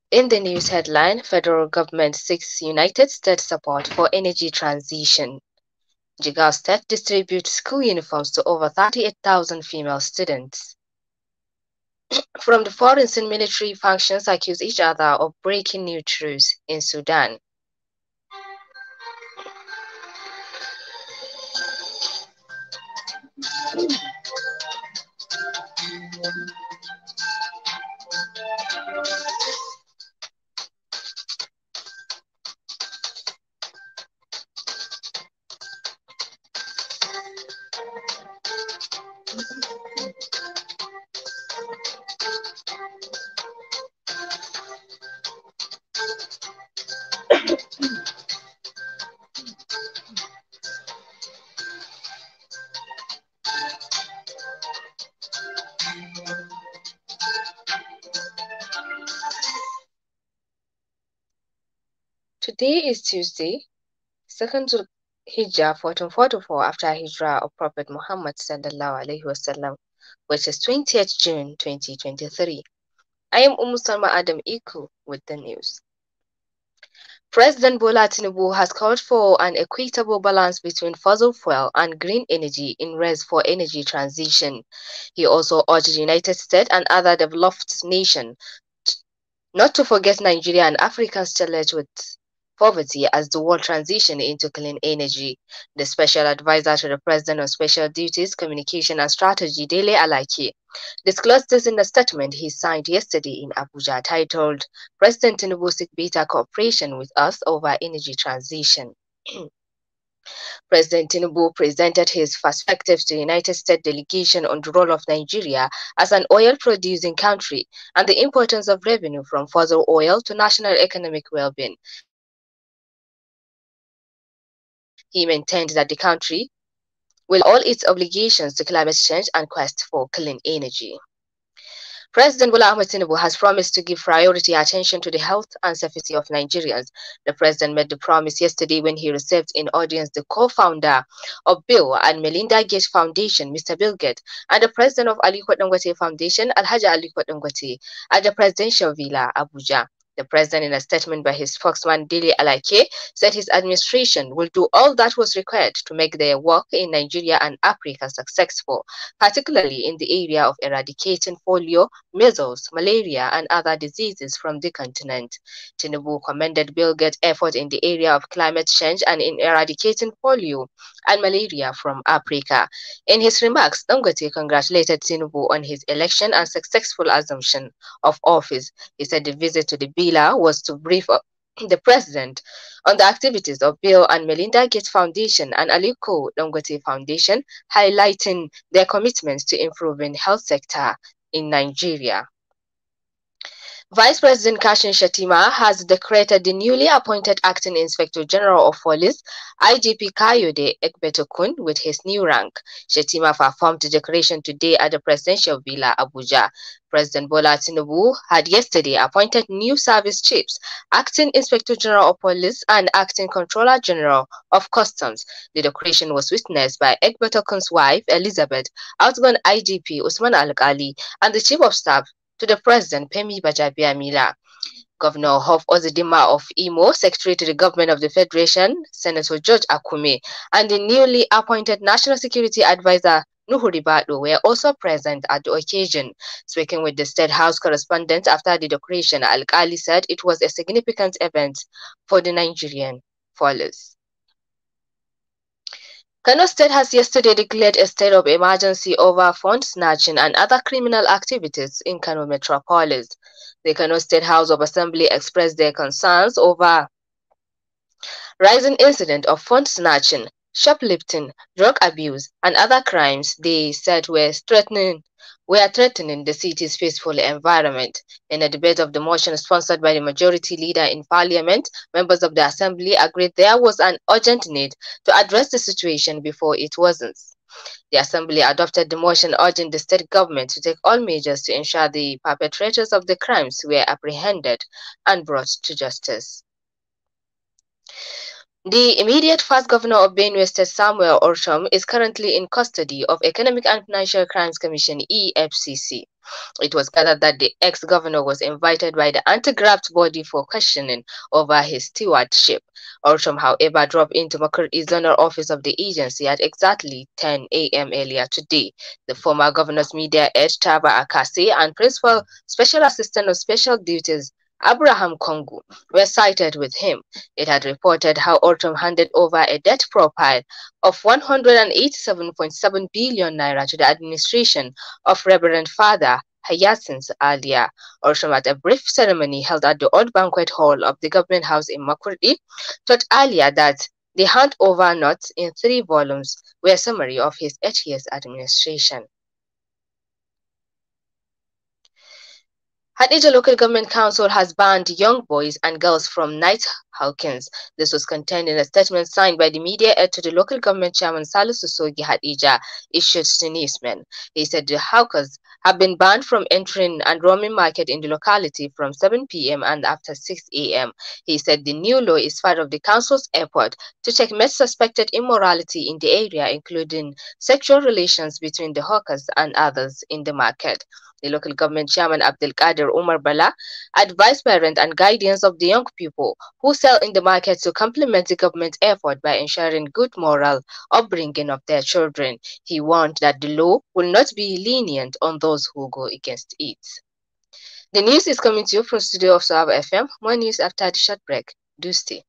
In the news headline, federal government seeks United States support for energy transition. Jigawa State distributes school uniforms to over 38,000 female students. From the foreign military functions accuse each other of breaking new truce in Sudan. Today is Tuesday, 2nd Hijjah 1444 after Hijrah of Prophet Muhammad sallallahu alaihi wasallam, which is 20th June 2023. I am Salma Adam Iku with the news. President Bola Tinubu has called for an equitable balance between fossil fuel and green energy in race for energy transition. He also urged the United States and other developed nations not to forget Nigeria and Africa's challenge with poverty as the world transition into clean energy. The special advisor to the President on Special Duties, Communication and Strategy, Dele Alake, disclosed this in a statement he signed yesterday in Abuja titled, President Tinubu seek better cooperation with us over energy transition. President Tinubu presented his perspectives to the United States delegation on the role of Nigeria as an oil-producing country and the importance of revenue from fossil oil to national economic well-being. He maintained that the country will all its obligations to climate change and quest for clean energy. President Bola Ahmed Tinubu has promised to give priority attention to the health and safety of Nigerians. The president made the promise yesterday when he received in audience the co-founder of Bill and Melinda Gates Foundation, Mr. Bill Gates, and the president of Aliko Dangote Foundation, Alhaji Aliko Dangote, at the presidential villa, Abuja. The president, in a statement by his spokesman, Dele Alake, said his administration will do all that was required to make their work in Nigeria and Africa successful, particularly in the area of eradicating polio, measles, malaria, and other diseases from the continent. Tinubu commended Bill Gates' effort in the area of climate change and in eradicating polio and malaria from Africa. In his remarks, Dangote congratulated Tinubu on his election and successful assumption of office. He said the visit to the villa was to brief the president on the activities of Bill and Melinda Gates Foundation and Aliko Dangote Foundation, highlighting their commitments to improving health sector in Nigeria. Vice President Kashim Shettima has decorated the newly appointed Acting Inspector General of Police, IGP Kayode Egbetokun, with his new rank. Shettima performed the decoration today at the Presidential Villa, Abuja. President Bola Tinubu had yesterday appointed new service chiefs, Acting Inspector General of Police and Acting Controller General of Customs. The decoration was witnessed by Egbetokun's wife, Elizabeth, outgoing IGP Usman Al-Ghali, and the Chief of Staff to the President, Femi Gbajabiamila. Governor Hof Ozodinma of Imo, Secretary to the Government of the Federation, Senator George Akume, and the newly appointed National Security Advisor, Nuhu Ribadu, were also present at the occasion. Speaking with the State House correspondent after the decoration, Al-Ghali said it was a significant event for the Nigerian police. Kano State has yesterday declared a state of emergency over phone snatching and other criminal activities in Kano metropolis. The Kano State House of Assembly expressed their concerns over rising incident of phone snatching, shoplifting, drug abuse, and other crimes they said were threatening the city's peaceful environment. In a debate of the motion sponsored by the majority leader in parliament, members of the assembly agreed there was an urgent need to address the situation before it worsens. The assembly adopted the motion urging the state government to take all measures to ensure the perpetrators of the crimes were apprehended and brought to justice. The immediate first governor of Benue State, Samuel Ortom, is currently in custody of Economic and Financial Crimes Commission (EFCC). It was gathered that the ex-governor was invited by the anti-graft body for questioning over his stewardship. Ortom, however, dropped into Makurdi's zonal office of the agency at exactly 10 a.m. earlier today. The former governor's media aide Taba Akasi and Principal Special Assistant of Special Duties Abraham Kongu were cited with him. It had reported how Ortom handed over a debt profile of 187.7 billion naira to the administration of Reverend Father Hyacinth Alia. Ortom, at a brief ceremony held at the old banquet hall of the government house in Makurdi, told Alia that the handover notes in 3 volumes were a summary of his 8 years administration. Hadija Local Government Council has banned young boys and girls from night hawkings. This was contained in a statement signed by the media aide to the local government chairman Salisu Sogi Hadija, issued to newsmen. He said the hawkers have been banned from entering and roaming market in the locality from 7 p.m. and after 6 a.m. He said the new law is part of the council's effort to checkmate suspected immorality in the area, including sexual relations between the hawkers and others in the market. The local government chairman Abdul Qadir Umar Bala advised parents and guardians of the young people who sell in the market to complement the government effort by ensuring good moral upbringing of their children. He warned that the law will not be lenient on those who go against it. The news is coming to you from studio of Sahaba FM. More news after the short break. Do stay.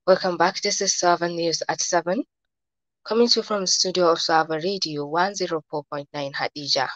Welcome back. This is Sahaba News at 7. Coming to you from the studio of Sahaba Radio 104.9 Hadija.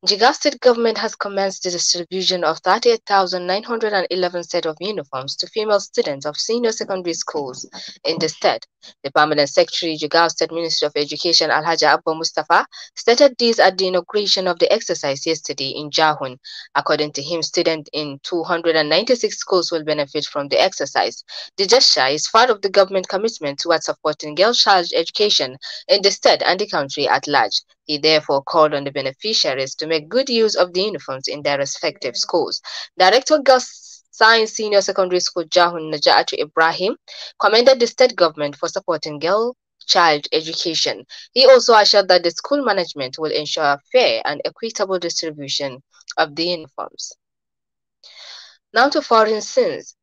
Jigawa State Government has commenced the distribution of 38,911 set of uniforms to female students of senior secondary schools in the state. The Permanent Secretary, Jigawa State Ministry of Education, Alhaji Abba Mustafa, stated this at the inauguration of the exercise yesterday in Jahun. According to him, students in 296 schools will benefit from the exercise. The gesture is part of the government commitment towards supporting girl child education in the state and the country at large. He therefore called on the beneficiaries to make good use of the uniforms in their respective schools. Director Girls Science Senior Secondary School Jahun Najatu Ibrahim commended the state government for supporting girl child education. He also assured that the school management will ensure fair and equitable distribution of the uniforms. Now to foreign scenes.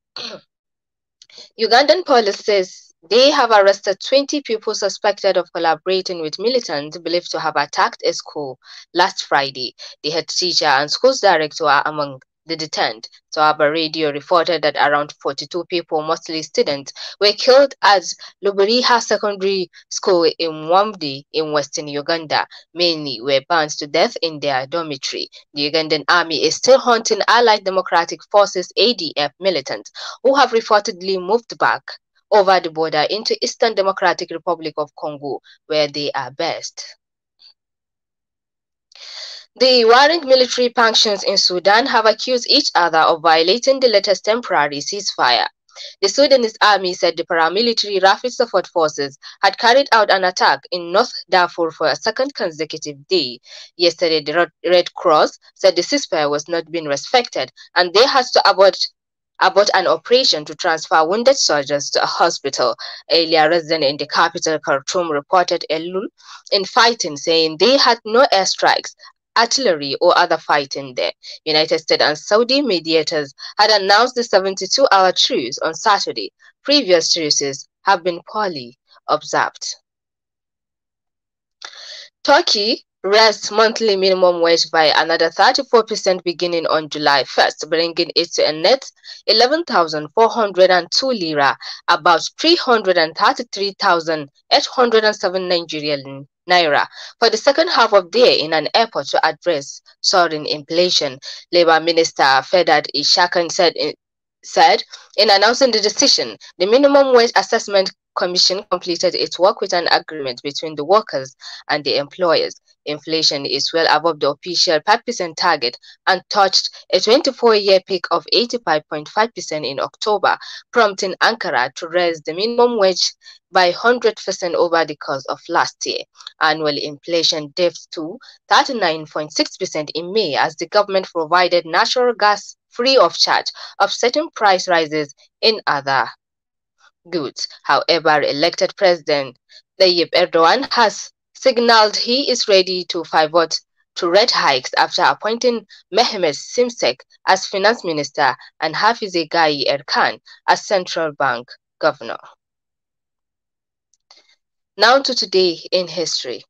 Ugandan police says they have arrested 20 people suspected of collaborating with militants believed to have attacked a school last Friday. The head teacher and school's director are among the detained. Sahaba Radio reported that around 42 people, mostly students, were killed at Lubiriha Secondary School in Wamdi in western Uganda. Many were burned to death in their dormitory. The Ugandan army is still hunting Allied Democratic Forces ADF militants who have reportedly moved back over the border into Eastern Democratic Republic of Congo, where they are based. The warring military factions in Sudan have accused each other of violating the latest temporary ceasefire. The Sudanese army said the paramilitary Rapid Support Forces had carried out an attack in North Darfur for a second consecutive day. Yesterday, the Red Cross said the ceasefire was not being respected and they had to abort an operation to transfer wounded soldiers to a hospital. Earlier, residents in the capital, Khartoum, reported a lull in fighting, saying they had no airstrikes, artillery, or other fighting there. United States and Saudi mediators had announced the 72-hour truce on Saturday. Previous truces have been poorly observed. Turkey raised monthly minimum wage by another 34% beginning on July 1st, bringing it to a net 11,402 lira, about 333,807 Nigerian naira, for the second half of the year in an effort to address soaring inflation. Labour Minister Fedat Ishakan said in announcing the decision, the Minimum Wage Assessment Commission completed its work with an agreement between the workers and the employers. Inflation is well above the official 5% target and touched a 24-year peak of 85.5% in October, prompting Ankara to raise the minimum wage by 100% over the course of last year. Annual inflation dipped to 39.6% in May as the government provided natural gas free of charge, offsetting price rises in other goods. However, elected President Tayyip Erdogan has signaled he is ready to pivot to rate hikes after appointing Mehmet Simsek as finance minister and Hafize Gaye Erkan as central bank governor. Now to today in history.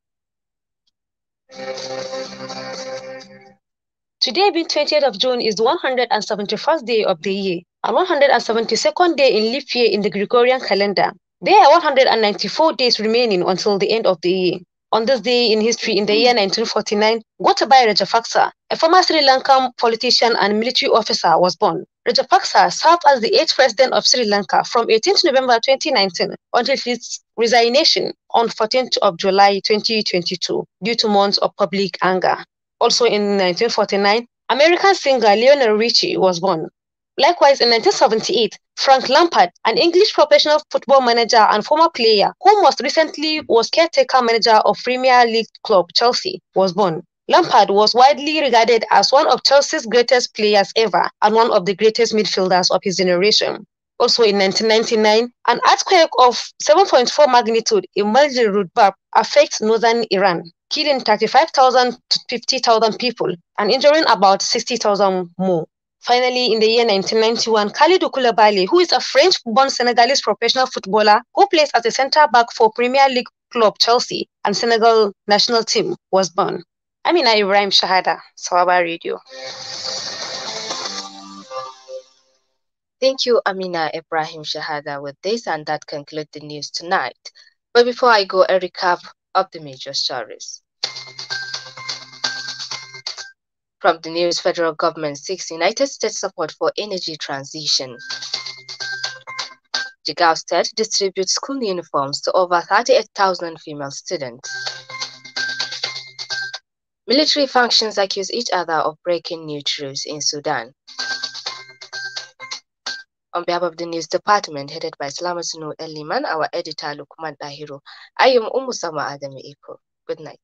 Today, being 20th of June, is the 171st day of the year and 172nd day in leap year in the Gregorian calendar. There are 194 days remaining until the end of the year. On this day in history, in the year 1949, Gotabaya Rajapaksa, a former Sri Lankan politician and military officer, was born. Rajapaksa served as the 8th president of Sri Lanka from 18th November 2019 until his resignation on 14th of July 2022 due to months of public anger. Also in 1949, American singer Lionel Richie was born. Likewise, in 1978, Frank Lampard, an English professional football manager and former player who most recently was caretaker manager of Premier League club Chelsea, was born. Lampard was widely regarded as one of Chelsea's greatest players ever and one of the greatest midfielders of his generation. Also in 1999, an earthquake of 7.4 magnitude in Maldiv affects northern Iran, killing 35,000 to 50,000 people and injuring about 60,000 more. Finally, in the year 1991, Kalidou Koulibaly, who is a French-born Senegalese professional footballer who plays as a centre-back for Premier League club Chelsea and Senegal national team, was born. Amina Ibrahim Shahada, Sawaba Radio. Thank you, Amina Ibrahim Shahada, with this, and that concludes the news tonight. But before I go, a recap of the major stories. From the news, federal government seeks United States support for energy transition. Jigawa State distributes school uniforms to over 38,000 female students. Military factions accuse each other of breaking new truce in Sudan. On behalf of the news department headed by Slamatunu Eliman, our editor Lukman Dahiru, I am Umusama Adami Iko. Good night.